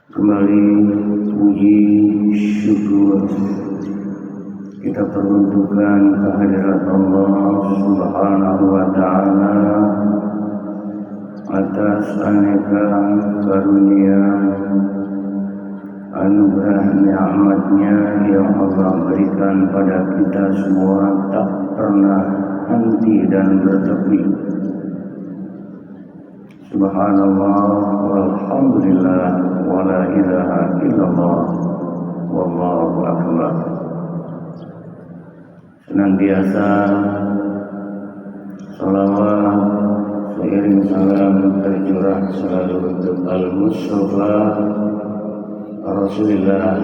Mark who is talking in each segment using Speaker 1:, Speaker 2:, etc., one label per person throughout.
Speaker 1: Kembali puji syukur kita peruntukkan kehadirat Allah Subhanahu wa Ta'ala atas aneka karunia anugerah nikmatnya yang Allah berikan pada kita semua, tak pernah henti dan bertepi. Subhanallah walhamdulillah wala ilaha illallah wallahu akbar. Senantiasa salawat seiring salam tercurah selalu untuk Al-Mustafa Rasulullah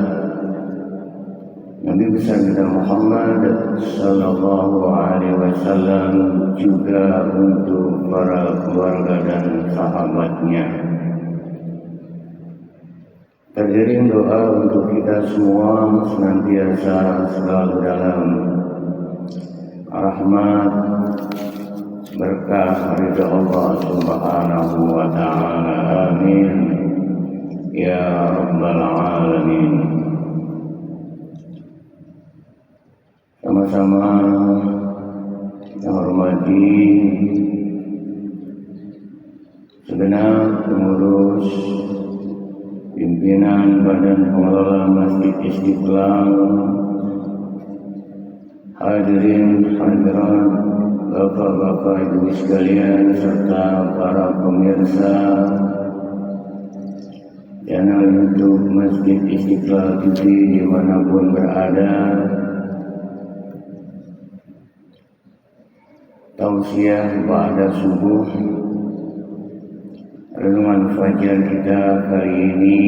Speaker 1: Nabi besar kita Muhammad sallallahu alaihi wasallam, juga untuk para keluarga dan sahabatnya. Tergiring doa untuk kita semua senantiasa selalu dalam rahmat berkah ridha Allah Subhanahu wa Ta'ala. Amin ya rabbal alamin. Sama-sama kita hormati segenap pengurus pimpinan Badan Pengelola Masjid Istiqlal, hadirin hadirat, bapak-bapak ibu sekalian, serta para pemirsa channel YouTube Masjid Istiqlal TV dimanapun berada. Tausiah ba'da subuh renungan fajar kita kali ini,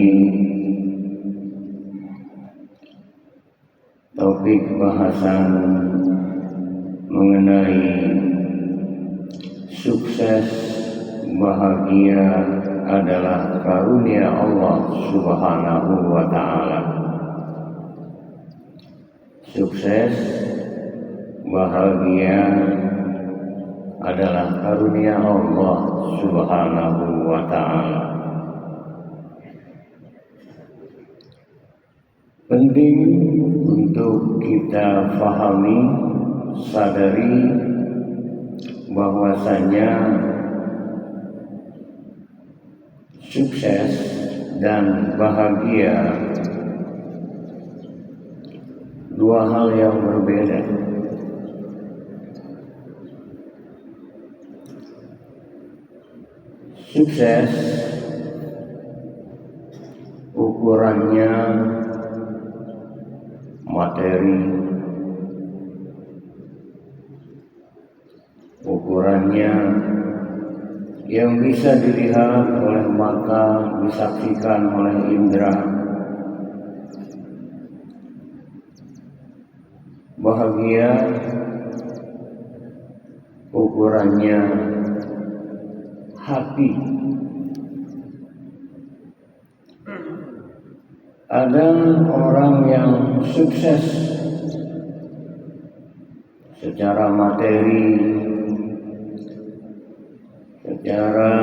Speaker 1: topik bahasan mengenai sukses bahagia adalah karunia Allah Subhanahu wa Ta'ala. Sukses bahagia adalah karunia Allah Subhanahu wa Ta'ala. Penting untuk kita fahami, sadari bahwasanya sukses dan bahagia dua hal yang berbeda. Sukses ukurannya materi, ukurannya yang bisa dilihat oleh mata, disaksikan oleh indera. Bahagia ukurannya hati. Ada orang yang sukses secara materi, secara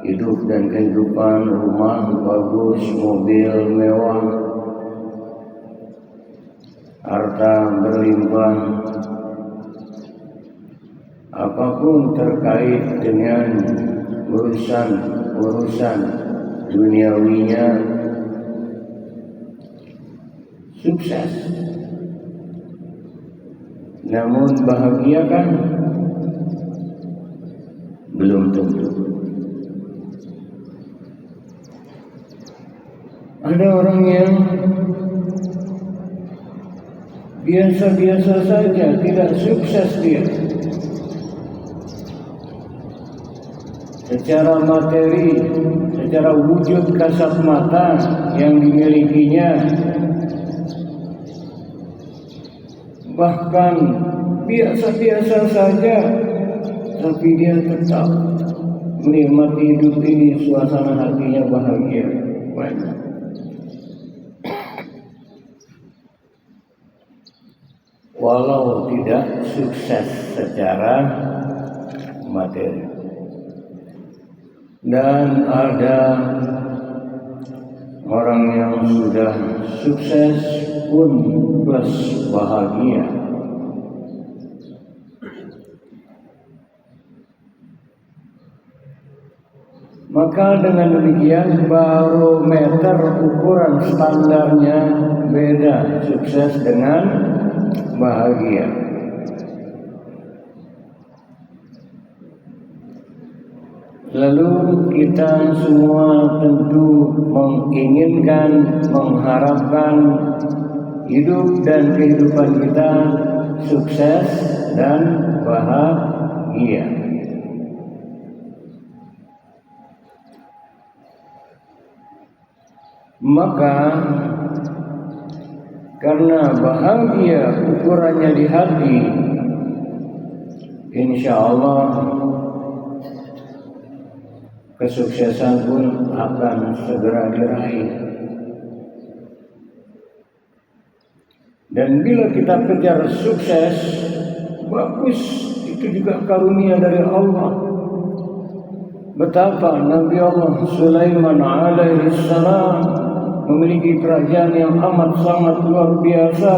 Speaker 1: hidup dan kehidupan, rumah bagus, mobil mewah, harta berlimpah, apapun terkait dengan urusan duniawinya, sukses. Namun bahagia kan? Belum tentu. Ada orang yang biasa-biasa saja, tidak sukses dia. Secara materi, secara wujud kasat mata yang dimilikinya, bahkan biasa-biasa saja, tapi dia tetap menikmati hidup ini, suasana hatinya bahagia. Banyak. Walau tidak sukses secara materi. Dan ada orang yang sudah sukses pun plus bahagia. Maka dengan demikian barometer ukuran standarnya beda, sukses dengan bahagia. Lalu kita semua tentu menginginkan, mengharapkan hidup dan kehidupan kita sukses dan bahagia. Maka karena bahagia ukurannya di hati, insya Allah kesuksesan pun akan segera diraih. Dan bila kita kejar sukses, bagus, itu juga karunia dari Allah. Betapa Nabi Allah Sulaiman alaihi salam memiliki kerajaan yang amat sangat luar biasa.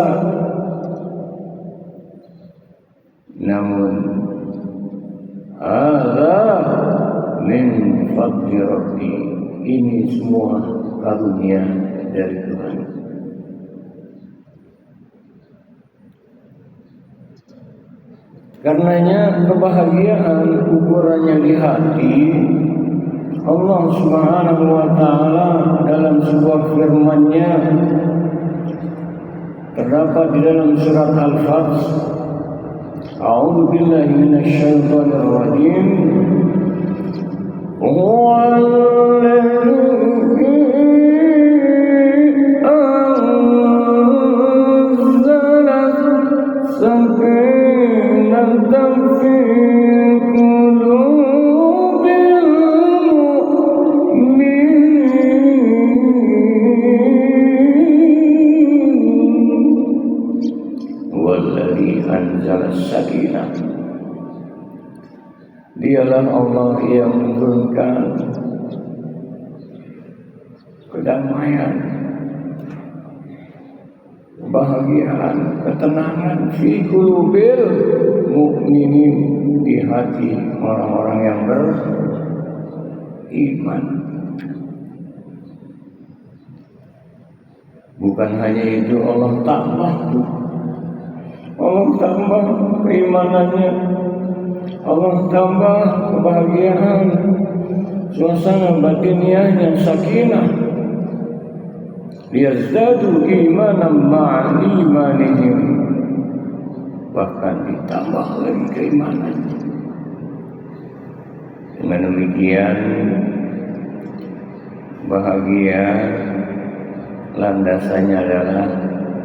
Speaker 1: Namun hadza min fadli Rabbi, ini semua karunia dari Tuhan. Karenanya kebahagiaan ukurannya di hati. Allah Subhanahu wa taala dalam sebuah firman-Nya terdapat di dalam surat Al-Fath, A'udzu billahi minasy syaithanir rajim. Dialah Allah yang menurunkan kedamaian, kebahagiaan, ketenangan fi qulubil mu'minin, di hati orang-orang yang beriman. Bukan hanya itu, Allah tambah keimanannya, Allah tambah kebahagiaan, suasana batiniahnya sakinah, liyazdadu imanan ma'a imanihim, bahkan ditambah lagi keimanannya. Dengan demikian bahagia landasannya adalah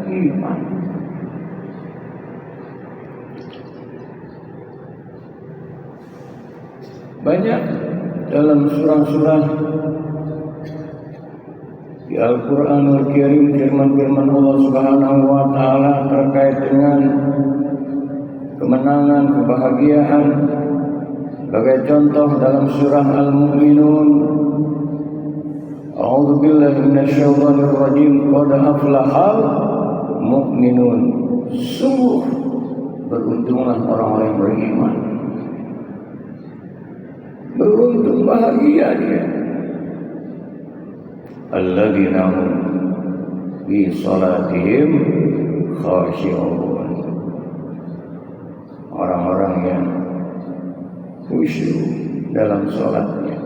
Speaker 1: iman. Banyak dalam surah-surah di Al-Quranul Karim firman-firman Allah Subhanahu wa taala terkait dengan kemenangan, kebahagiaan. Sebagai contoh dalam surah Al-Mu'minun, A'udzu billahi minasyaitonir rajim, qad aflahal mu'minun. Sungguh beruntunglah orang-orang yang beriman. Beruntung, bahagia dia. Alladzina hum fi salatihim khashi'un. Orang-orang yang khusyuk dalam salatnya.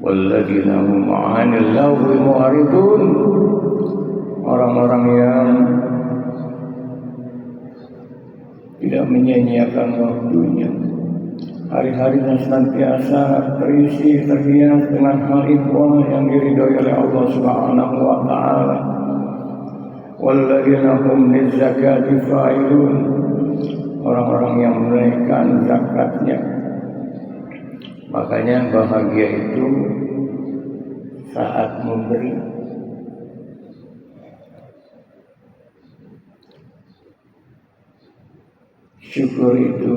Speaker 1: Walladzina hum 'anil lagwi mu'ridun. Orang-orang yang tidak menyia-nyiakan waktunya, hari-harinya senantiasa terisi, terhias dengan hal ikhwah yang diridhoi oleh Allah Subhanahu wa taala. Walladzina hum lizakati fa'ilun. Orang-orang yang menunaikan zakatnya. Makanya bahagia itu saat memberi. Syukur itu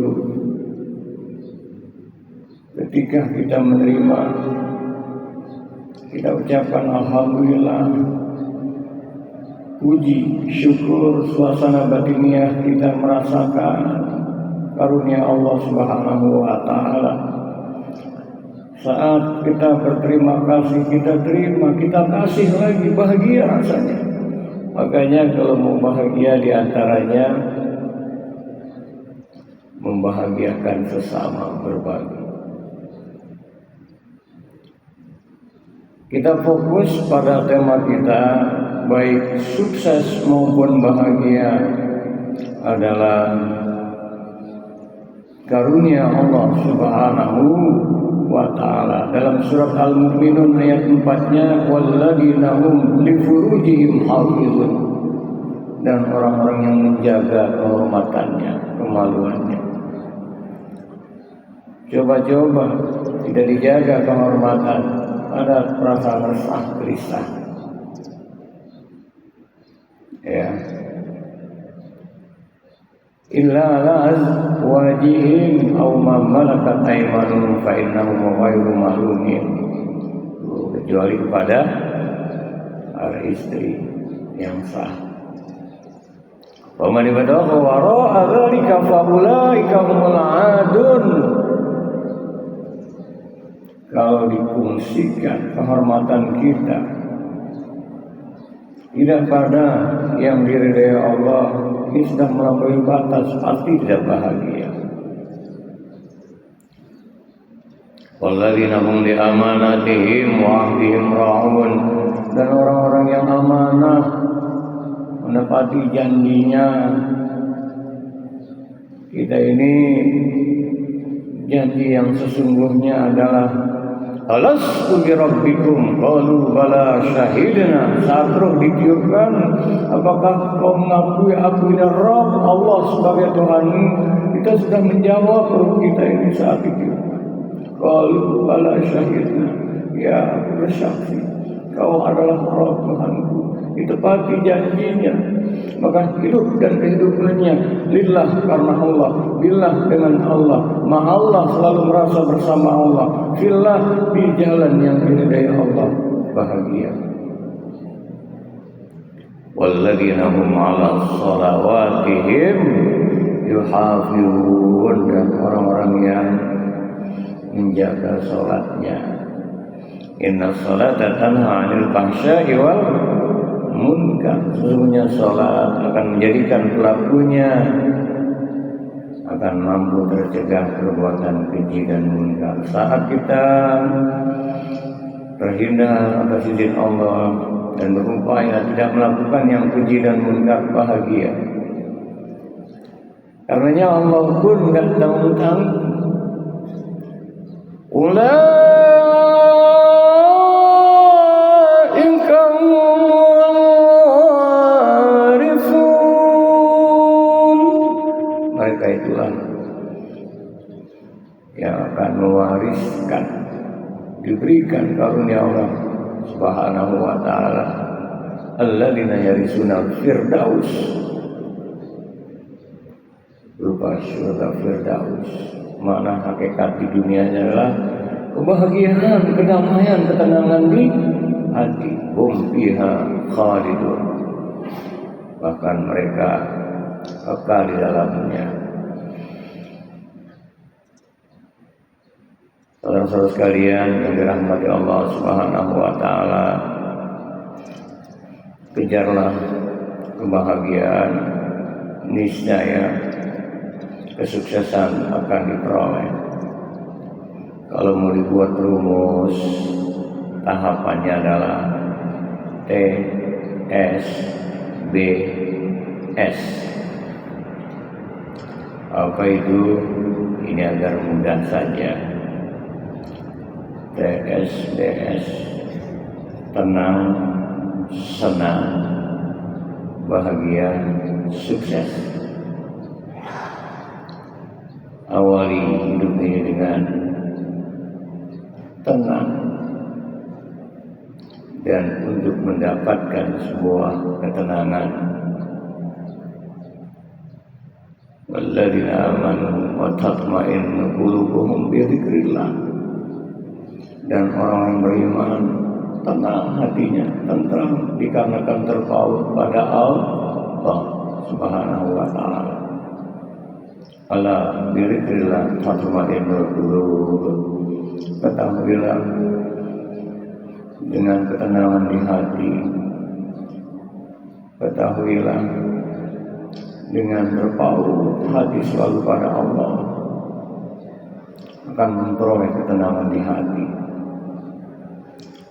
Speaker 1: ketika kita menerima Kita ucapkan alhamdulillah, puji, syukur, suasana batiniah kita merasakan karunia Allah Subhanahu wa Ta'ala. Saat kita berterima kasih, kita terima, kita kasih lagi, bahagia rasanya. Makanya kalau mau bahagia diantaranya membahagiakan sesama, berbagi. Kita fokus pada tema kita, baik sukses maupun bahagia adalah karunia Allah Subhanahu wa Ta'ala. Dalam surat Al-Mu'minun ayat 4-nya, walladzina hum li furujihim hafizun, dan orang-orang yang menjaga kehormatannya, kemaluannya. Coba-coba tidak dijaga kehormatan, ada perasaan resah, gelisah. Ya. Illa la'az wajihim aw ma malakat aymanuhum fa innahum ghairu malumin, kecuali kepada para istri yang sah. Wa man ibadaka wara'a dzalika fa ulaika humul 'adun. Kalau difungsikan kehormatan kita tidak pada yang diridai Allah, ini sudah melampaui batas, pasti tidak bahagia. Walladzina hum li amanatihim wa ahdihim ra'un, dan orang-orang yang amanah menepati janjinya. Kita ini janji yang sesungguhnya adalah alastu bi rabbikum qalu bala syahidna. Saat roh ditiupkan, apakah kau mengakui aku ini Rabb Allah sebagai Tuhan? Kita sudah menjawab roh kita ini saat itu. Qalu bala syahidna, ya aku bersaksi kau adalah Rabb Tuhanku. Ditepati janjinya, maka hidup dan kehidupannya lillah, karena Allah, billah dengan Allah, ma'allah, selalu merasa bersama Allah, fillah, di jalan yang diridai Allah, bahagia. Walladzina hum 'ala shalawatihim yuhafizun, dan orang-orang yang menjaga salatnya. Inna salata tanha 'anil fahsya'i wal munkar. Sesungguhnya salat akan menjadikan pelakunya akan mampu tercegah perbuatan keji dan munkar. Saat kita terhindar atas izin Allah dan berupaya tidak melakukan yang keji dan munkar, bahagia. Karenanya Allah pun tidak tanggung-tanggung. Mereka itulah yang akan mewariskan, diberikan karunia Allah Subhanahu wa Ta'ala, alladzina yarisuna firdaus, berupa surga firdaus. Makna hakikat di dunia adalah kebahagiaan, kedamaian, ketenangan di hati. Hum fiha khalidun, bahkan mereka kekal di dalamnya. Saudara-saudara sekalian yang dirahmati Allah Subhanahu wa Ta'ala, kejarlah kebahagiaan, niscaya kesuksesan akan diperoleh. Kalau mau dibuat rumus, tahapannya adalah T, S, B, S. Apa itu? Ini agar mudah saja. TSBS, tenang, senang, bahagia, sukses. Awali hidup ini dengan tenang, dan untuk mendapatkan sebuah ketenangan, walladzina amanu wa tatma'innu qulubuhum bi dzikrillah, dan orang yang beriman tenang hatinya, tentram dikarenakan terpaut pada Allah Subhanahu wa Ta'ala. Ala dzikrillah tatma'innul qulub. Ketahuilah dengan ketenangan di hati, ketahuilah dengan berpaut hati selalu pada Allah akan memperoleh ketenangan di hati.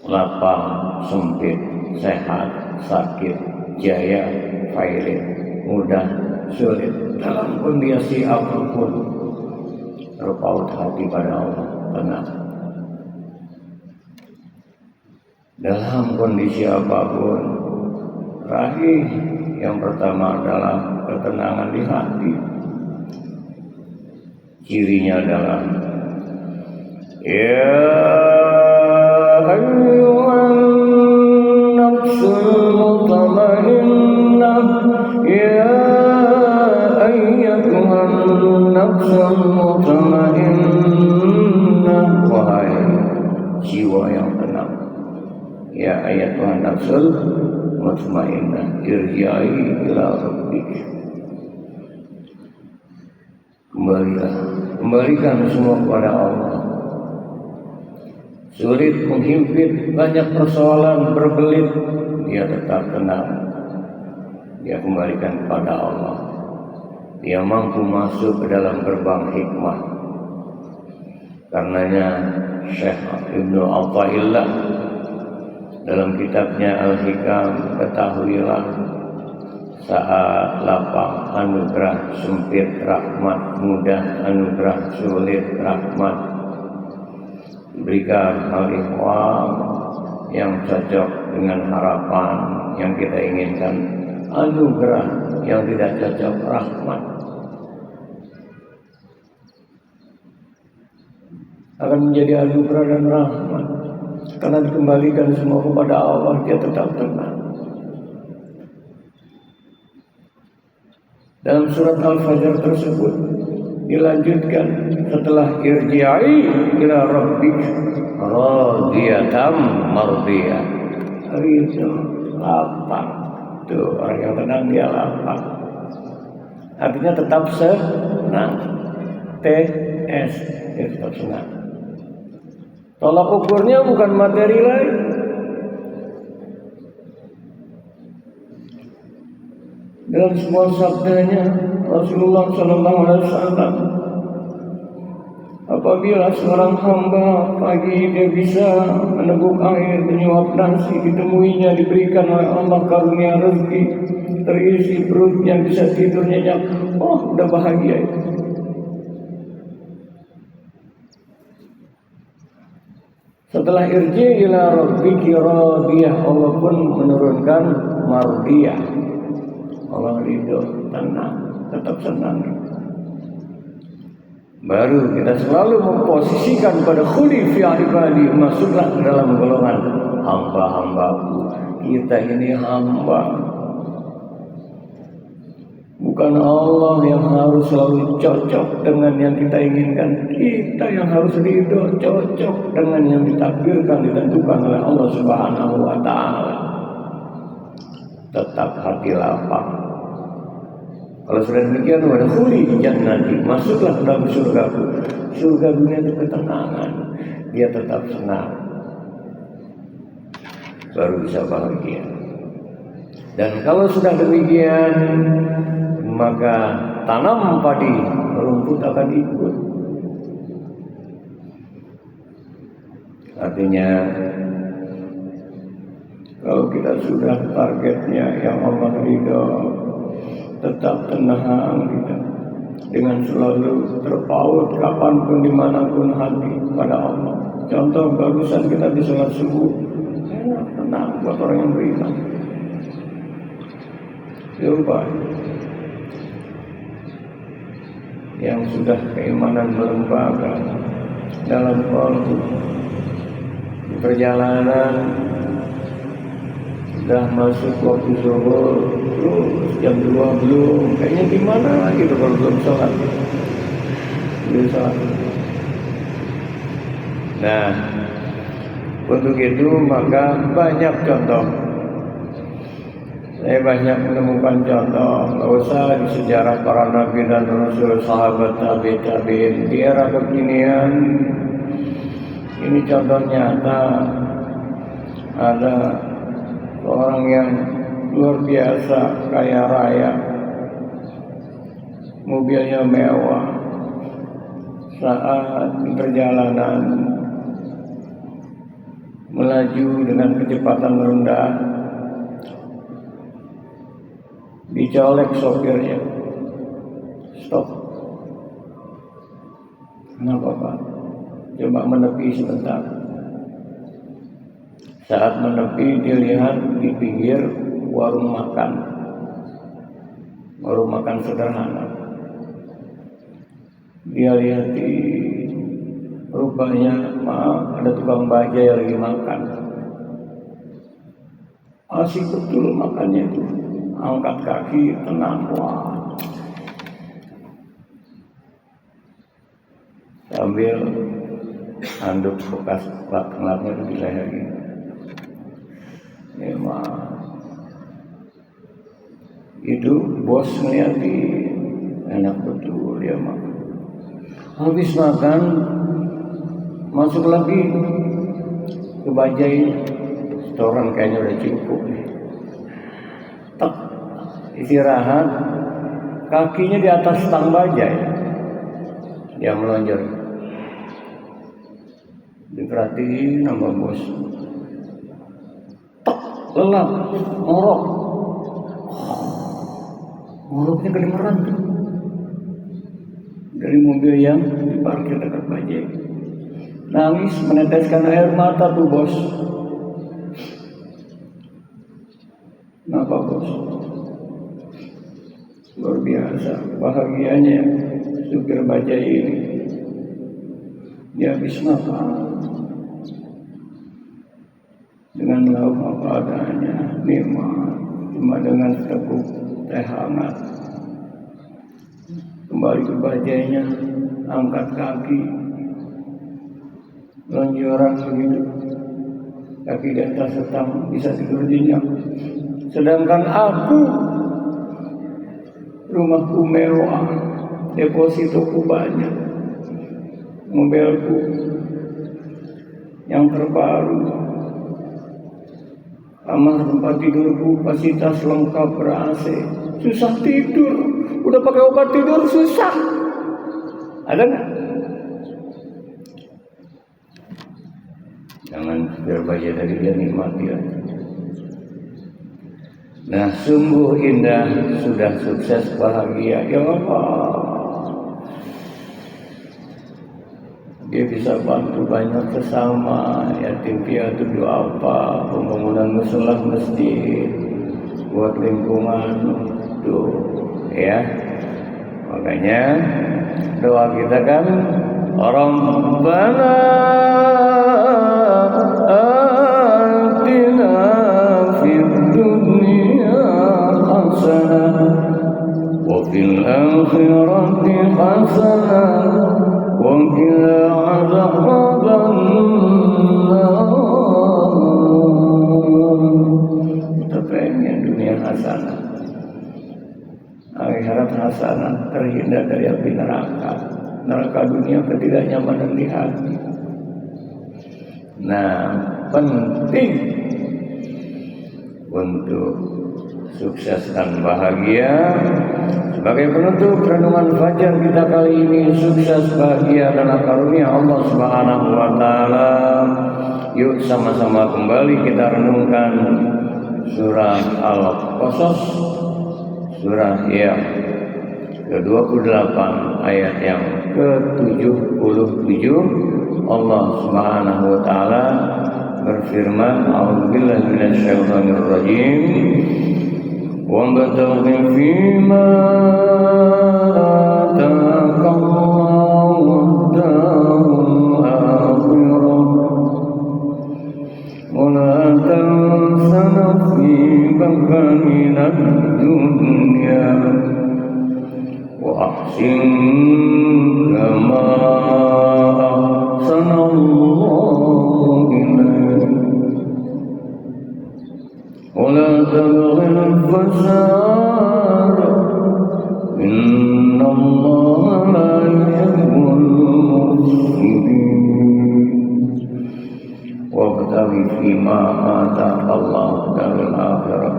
Speaker 1: Lapang, sempit, sehat, sakit, jaya, pahit, mudah, sulit, dalam kondisi apapun berpaut hati pada Allah, tenang. Dalam kondisi apapun, raih yang pertama adalah ketenangan di hati. Cirinya adalah ya ayyuhan nafsul mutmainnah, ya ayyatuhan nafsul mutmainnah, wahai jiwa yang tenang, ya ayyatuhan nafsul mutmainnah, irji'i ila rabbik. Kembalikan semua kepada Allah. Sulit, menghimpit, banyak persoalan, berbelit, dia tetap tenang. Dia kembalikan kepada Allah. Dia mampu masuk ke dalam gerbang hikmah. Karenanya Syekh Ibnu Athaillah dalam kitabnya Al-Hikam, ketahuilah saat lapang anugerah, sempit rahmat, mudah anugerah, sulit rahmat. Berikan hal-ihwal yang cocok dengan harapan yang kita inginkan, anugerah yang tidak cocok rahmat. Akan menjadi anugerah dan rahmat karena dikembalikan semua kepada Allah, dia tetap tenang. Dalam surat Al-Fajr tersebut dilanjutkan setelah irji'i ila rabbik radiyatan mardiyah. Hari itu lapang. Tuh, orang yang tenang dia lapang. Artinya tetap senang. TS, dia tetap senang. Tolak ukurnya bukan materi lain. Dalam sebuah sabdanya Rasulullah SAW, apabila seorang hamba pagi dia bisa meneguk air, menyuap nasi, ditemuinya diberikan oleh Allah karunia rezeki, terisi perutnya, bisa tidur nyenyak, oh udah bahagia itu. Setelah irji ila rabbiki radiyah, Allah pun menurunkan mardiyah. Allah ridho, tenang, tetap senang. Baru kita selalu memposisikan pada khuli fi ibadi, masuklah dalam golongan hamba-hambaku. Kita ini hamba, bukan Allah yang harus selalu cocok dengan yang kita inginkan. Kita yang harus ridho, cocok dengan yang ditakdirkan, ditentukan oleh Allah Subhanahu wa Ta'ala. Tetap hati lapang. Kalau sudah demikian, wada khuli jannati, masuklah ke dalam surgaku. Surga dunia itu ketenangan, dia tetap senang, baru bisa bahagia. Dan kalau sudah demikian, maka tanam padi, rumput akan ikut. Artinya, kalau kita sudah targetnya yang Allah ridho, tetap tenang kita dengan selalu terpaut kapanpun dimanapun hati pada Allah. Contoh barusan kita di sholat subuh, tenang buat orang yang beriman. Coba yang sudah keimanan melembaga dalam kolbu di perjalanan, sudah masuk waktu zuhur, terus jam 2 belum, kayaknya gimana gitu kalau belum sholat. Belum sholat. Nah, Untuk itu maka banyak contoh. Saya banyak menemukan contoh, nggak usah di sejarah para nabi dan rasul, sahabat tabi'in di era kekinian. Ini contoh nyata, ada orang yang luar biasa, kaya raya, mobilnya mewah. Saat di perjalanan melaju dengan kecepatan rendah, dicolek sopirnya. Stop. Kenapa Pak? Coba menepi sebentar. Saat menepi dilihat di pinggir warung makan sederhana. Dia lihat di rupanya, maaf, ada tukang bajai yang lagi makan. Asik betul makannya itu. Angkat kaki, tenang, wah. Sambil handuk bekas plat-platnya itu di leher ini. Memang itu bos melihat enak betul dia makan. Habis makan, masuk lagi ke bajainya. Setoran kayaknya udah cukup nih. Tak istirahat, kakinya di atas stang bajai. Dia melonjor. Diperhatiin sama bos. Tak lelap, ngorok. Ngoroknya kedengeran tuh. Dari mobil yang diparkir dekat bajai. Nangis meneteskan air mata tuh bos. Kenapa bos? Luar biasa bahagianya supir bajai ini. Dia habis makan dengan lauk apa adanya, nikmat, cuma dengan seteguk teh hangat. Kembali ke bajainya, angkat kaki, lonjoran begitu, kaki di atas setang, bisa tidur nyenyak. Sedangkan aku, rumahku mewah, depositoku banyak, mobilku yang terbaru, kamar tempat tidurku fasilitas lengkap ber-AC. Susah tidur, udah pakai obat tidur susah. Ada nggak? Jangan berbahaya dari dia, nikmati aja. Nah, sungguh indah, sudah sukses, bahagia. Ya Allah, dia bisa bantu banyak sesama, yatim piatu apa, pembangunan musala masjid, buat lingkungan tuh, ya. Makanya doa kita kan, Rabbana atina fid dunya hasanah wa fil akhirati hasanah wa qina adzaban nar. Kita pengen dunia hasanah, akhirat hasanah, terhindar dari api neraka dunia, ketidaknyamanan di hati. Nah, penting untuk sukses dan bahagia. Sebagai penutup renungan fajar kita kali ini, sukses, bahagia dan karunia Allah Subhanahu wa taala. Yuk sama-sama kembali kita renungkan surah Al-Qasas, surah yang ke-28 ayat yang ke-77. Allah Subhanahu wa taala berfirman, a'udzubillahi minasyaitonir rajim, wa bataghi fima ataqallahu darul akhirah wa la tansa nasibaka minad dunya wa ahsin kama ahsanallahu ilaik. تبغي الفساد إن الله لا يحب المفسدين wabtaghi fima ataka Allah darul akhirah.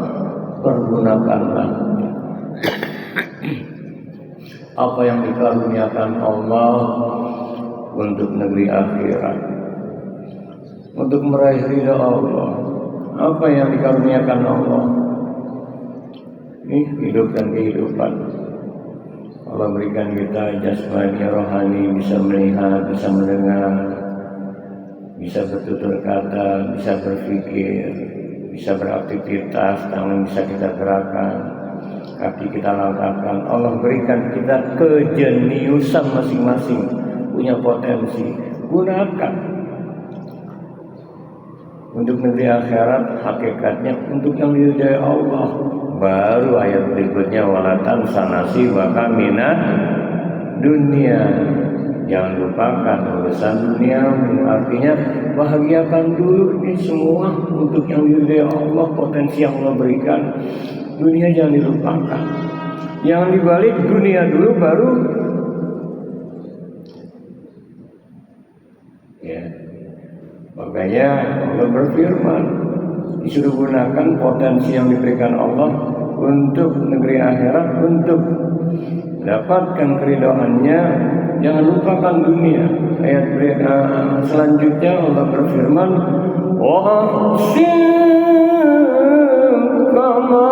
Speaker 1: Pergunakanlah apa yang dikaruniakan Allah untuk negeri akhirat, untuk meraih ridha Allah. Apa yang dikaruniakan Allah ini hidup dan kehidupan. Allah berikan kita jasmani, rohani, bisa melihat, bisa mendengar, bisa bertutur kata, bisa berpikir, bisa beraktivitas, tangan bisa kita gerakkan, kaki kita langkahkan. Allah berikan kita kejeniusan masing-masing, punya potensi, gunakan untuk negeri akhirat. Hakikatnya untuk yang diridai Allah. Baru ayat berikutnya, walatan sanasi baka minat dunia. Jangan lupakan urusan dunia. Artinya bahagiakan dulu ini semua untuk yang diridai Allah, potensi yang Allah berikan. Dunia jangan dilupakan. Jangan dibalik, dunia dulu baru ya. Makanya Allah berfirman, disuruh gunakan potensi yang diberikan Allah untuk negeri akhirat, untuk mendapatkan keridhaannya. Jangan lupakan dunia. Ayat selanjutnya Allah berfirman, wa ahsin kama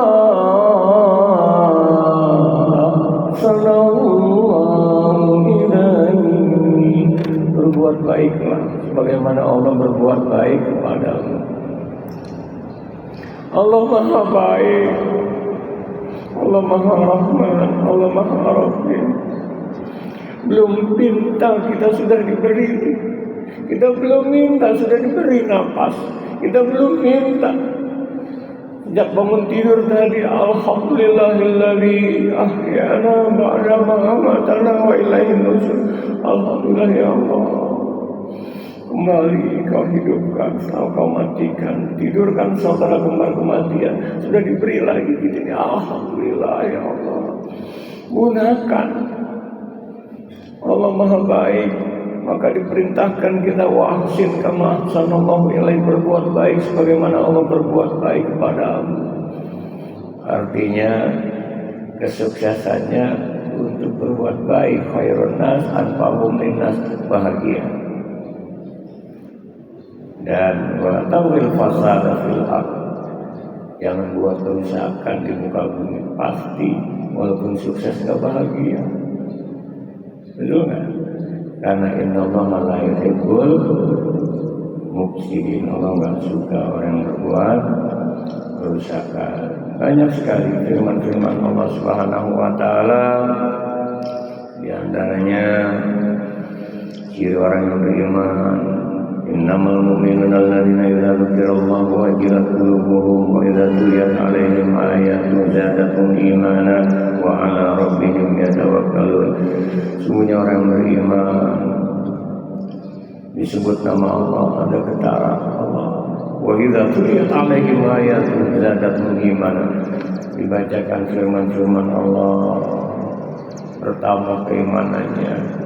Speaker 1: sallallahu ilaihi. Berbuat baiklah sebagaimana Allah berbuat baik kepadamu. Allah Maha Baik, Allah Maha Rahman, Allah Maha Rahim. Belum minta kita sudah diberi, kita belum minta sudah diberi nafas, kita belum minta. Sejak bangun tidur tadi, alhamdulillahilladzi ahyana ba'da ma amatana wa ilaihin nusyur. Alhamdulillah ya Allah, kembali kau hidupkan, setelah kau matikan, tidurkan saudara kembar kematian, sudah diberi lagi kita ini. Alhamdulillah ya Allah. Gunakan. Allah Maha Baik, maka diperintahkan kita wa ahsin kama ahsanallahu ilaihi, berbuat baik sebagaimana Allah berbuat baik kepadamu. Artinya kesuksesannya untuk berbuat baik, khairun nas anfa'uhum linnas, bahagia. Dan wala tawil fasada fil ardh, jangan buat kerusakan di muka bumi. Pasti walaupun sukses gak bahagia. Betul nggak? Karena innallaha la yuhibbul mufsidin. Allah nggak suka orang yang berbuat kerusakan. Banyak sekali firman-firman Allah Subhanahu wa Ta'ala, di antaranya ciri orang yang beriman, innamal mu'minuna alladzina idza dzukirallahu wajilat qulubuhum wa idza tuliyat 'alaihim ayatun zadatuhum imanan wa 'ala rabbihim yatawakkalun. Sungguhnya orang beriman disebut nama Allah, ada getaran Allah. Wa idza tuliyat 'alaihim ayatun zadatuhum imanan, dibacakan firman-firman Allah, bertambah keimanannya.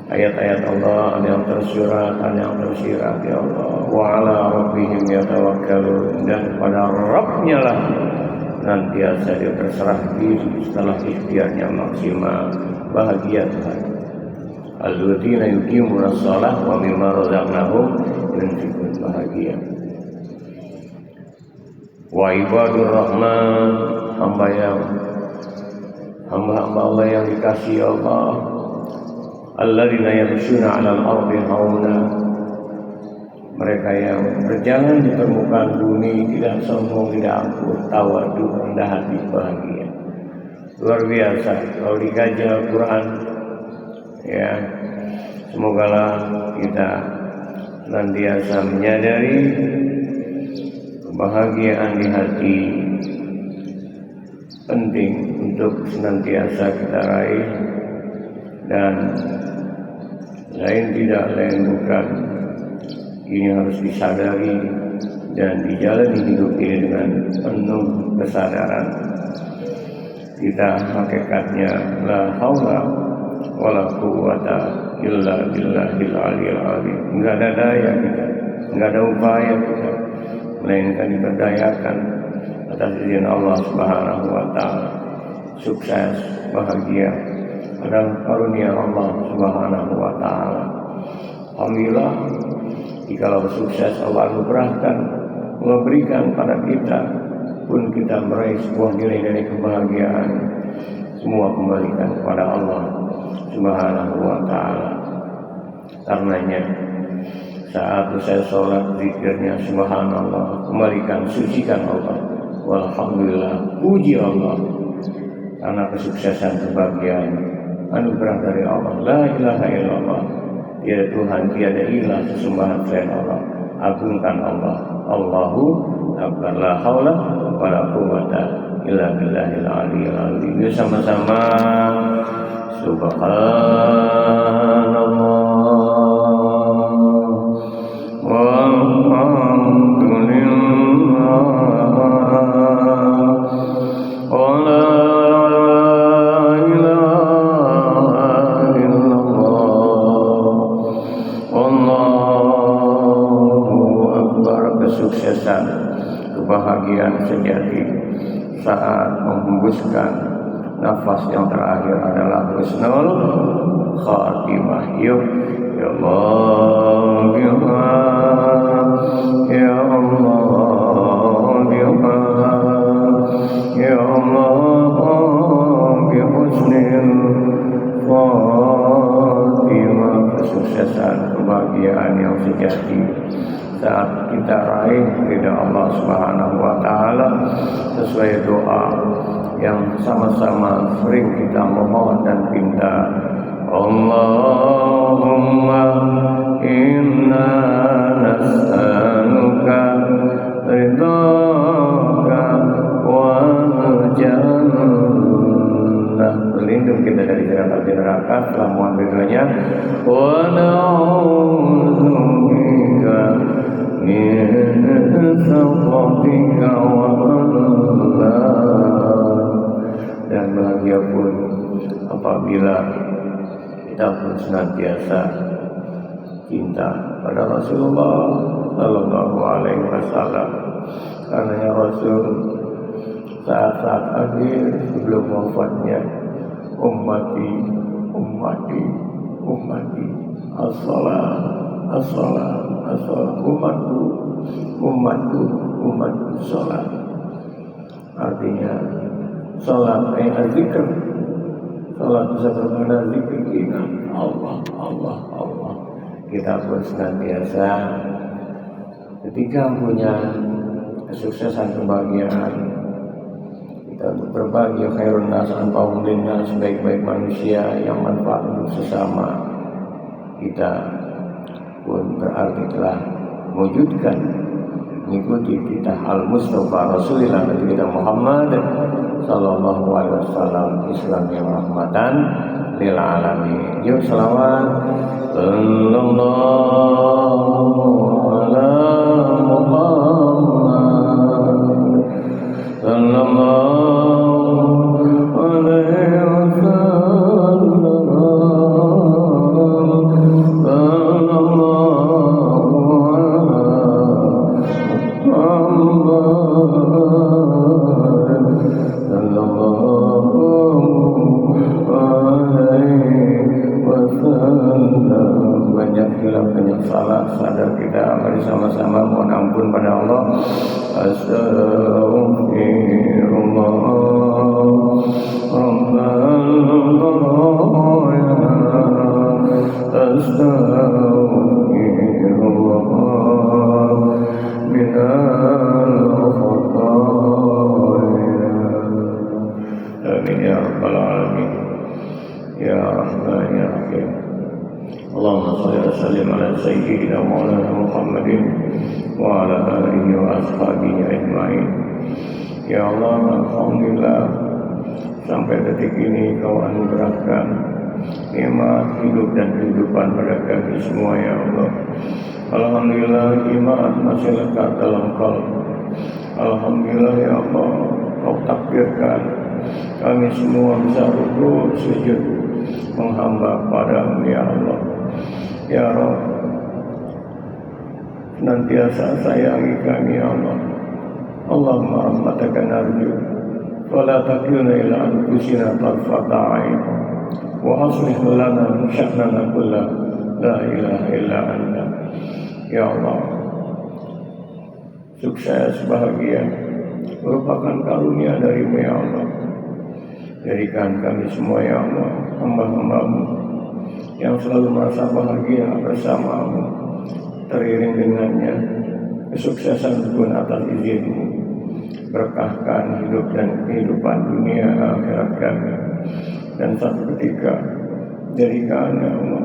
Speaker 1: Ayat-ayat Allah ada yang tersurat, ada yang tersirat ya Allah. Wa 'ala rabbihim yatawakkalun, dan pada Rabb-Nya lah nantiasa dia berserah diri setelah ikhtiarnya maksimal. Bahagia Tuhan. Alladzina yuqimuna shalah wa mimma razaqnahum yunfiqun, bahagia. Wa ibadur rahman, hamba-hamba Allah yang dikasihi Allah, alladzina yamshuna 'alal ardi hauna, mereka yang berjalan di permukaan bumi tidak sombong, tidak angkuh, tawadhu, rendah hati, bahagia. Luar biasa kalau dikaji Al-Quran ya. Semogalah kita senantiasa menyadari kebahagiaan di hati penting untuk senantiasa kita raih, dan lain bukan ini harus disadari dan dijalani hidup ini dengan penuh kesadaran. Kita hakikatnya la haula wala quwwata illa billahil aliyil azim. Enggak ada daya kita, enggak ada upaya kita, melainkan diberdayakan atas izin Allah Subhanahu wa taala. Sukses, bahagia adalah karunia Allah Subhanahu wa taala. Alhamdulillah, jikalau sukses Allah anugerahkan, memberikan pada kita, pun kita meraih sebuah nilai-nilai kebahagiaan, semua kembalikan kepada Allah Subhanahu wa taala. Karenanya saat saya sholat zikirnya subhanallah, kembalikan, sucikan Allah, walhamdulillah, puji Allah karena kesuksesan, kebahagiaan, anugerah dari Allah. La ilaha illallah, tiada Tuhan, tiada ilah sesembahan selain Allah. Agungkan Allah. Allahu akbar, la haula wala quwwata illa billahil aliyil azim. Yuk sama-sama subhanallah walhamdulillah wa la ilaha illallah wallahu akbar. Kesuksesan, kebahagiaan sejati saat menghembuskan nafas yang terakhir adalah husnul khatimah. Yuk, ya Allah, ya Allah, ya Allah, ya Allah, bi husnil khatimah. Kesuksesan, kebahagiaan yang sejati saat kita raih ridha Allah Subhanahu wa taala sesuai doa yang sama-sama sering kita mohon dan pinta. Allahumma inna nas'aluka ridhaka wal jannah. Berlindung kita dari api neraka setelah mohon ridhonya. Wa na'udzubika min sakhatika wa adab. Dan bahagia pun apabila kita pun senantiasa cinta pada Rasulullah Sallallahu Alaihi Wasallam. Karena Rasul saat-saat akhir sebelum wafatnya, ummati, ummati, ummati, as-salam, as-salam, as-salam, umatku, umatku, umatku, salat. Artinya salat zikr. Salat bisa bermakna zikir, ingat Allah, Allah, Allah. Kita pun senantiasa ketika punya kesuksesan, kebahagiaan, kita berbagi khairun nas anfa'uhum linnas, sebaik-baik manusia yang manfaat untuk sesama. Kita pun berarti telah mewujudkan, mengikuti kita al-Mustafa Rasulullah Nabi kita Muhammad Sallallahu Alaihi Wasallam, Islam yang rahmatan lil alamin. Yuk selawat sallallahu ala Muhammad sallallahu alaihi wasallam banyak salah, sadar kita, mari sama-sama mohon ampun pada Allah. Astaghfirullah astaghfirullah minal khataya. Amin ya rabbal alamin ya rahman ya rahim. Allahumma shalli wa sallim ala sayyidina maulana Muhammadin wa ala alihi wa ashabihi ajma'in. Ya Allah, alhamdulillah sampai detik ini Kau anugerahkan nikmat hidup dan kehidupan pada kami semua, ya Allah. Alhamdulillah iman masih lekat dalam qalb. Alhamdulillah ya Allah, Kau takdirkan kami semua bisa rukuk sujud menghamba padamu ya Allah. Ya Rabb, senantiasa sayangi kami ya Allah. Allahumma rahmataka narju wala takilna ila anfusina tarfata ain wa aslih lana sya'nana kullah la ilaha illa anta. Ya Allah, sukses bahagia merupakan karunia darimu ya Allah. Jadikan kami semua ya Allah hamba-hambamu yang selalu merasa bahagia bersamamu, teriring dengannya kesuksesan pun atas izinmu. Berkahkan hidup dan kehidupan dunia akhirat kami, dan satu ketika jadikan ya Allah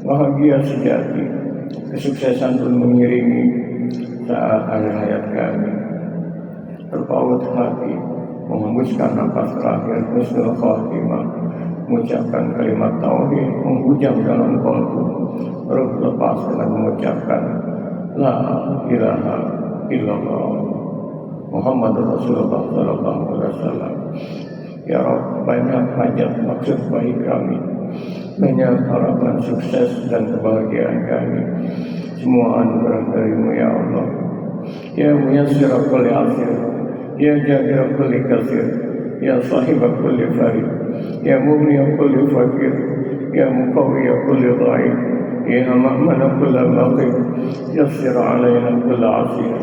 Speaker 1: bahagia sejati, kesuksesan pun mengiringi saat akhir hayat kami. Terpaut hati menghembuskan nafas terakhir husnul khatimah, mengucapkan kalimat tauhid menghujam dalam qalbu, ruh lepas dengan mengucapkan la ilaha illallah Muhammad Rasulullah sallallahu alaihi wasallam. Ya Rabb, banyak hajat maksud baik kami, banyak harapan sukses dan kebahagiaan kami, semua anugerah darimu ya Allah. Ya muyassir kulli asir, ya jabir kulli kasir, ya sahib kulli farid, ya mughni kulli fakir, ya muqawwi kulli dhaif, ya ma'man kulli maqim, yassir alaina kulli asir,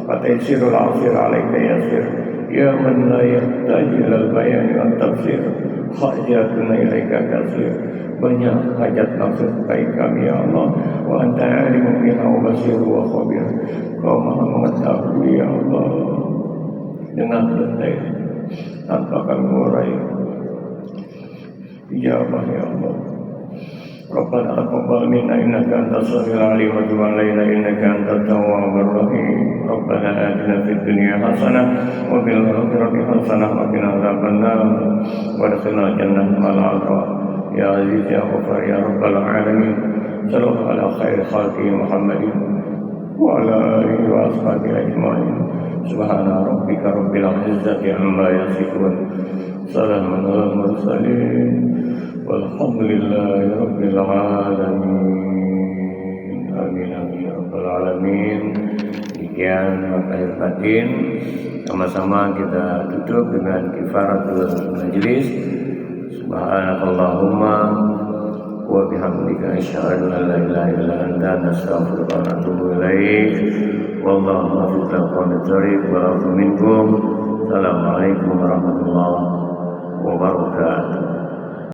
Speaker 1: wa taysirul asir alaika yassir, ya man la yahtaji ilal bayan wa tafsir, hajatuna ilaika kasir. Banyak hajat maksud baik kami ya Allah. Wa anta alimu biha wa basir wa khabir. Kau maha mengetahui ya Allah dengan detail tanpa kami urai. Ijabah ya Allah. Rabbana taqabbal minna innaka antas samiul alim wa tub alaina innaka antat tawwabur rahim. Rabbana atina fid dunya hasanah wa fil akhirati hasanah wa qina adzabannar wa adkhilna jannata ma'al abrar. Ya Aziz ya Ghaffar ya Rabbal alamin. Sallallahu ala khairi khalqi Muhammadin wa ala alihi wa ashabihi ajma'in. Subhana rabbika rabbil izzati amma yasifun. Salamun alal mursalin. Walhamdulillahi rabbil alamin. Amin amin ya rabbal alamin. Demikian akhir batin, sama-sama kita tutup dengan kifaratul majlis. Subhanakallahumma wa bihamdika asyhadu an la ilaha illa anta astaghfiruka wa atubu ilaik. Wallahu a'lam bishawab wa minkum. Assalamualaikum warahmatullahi wabarakatuh.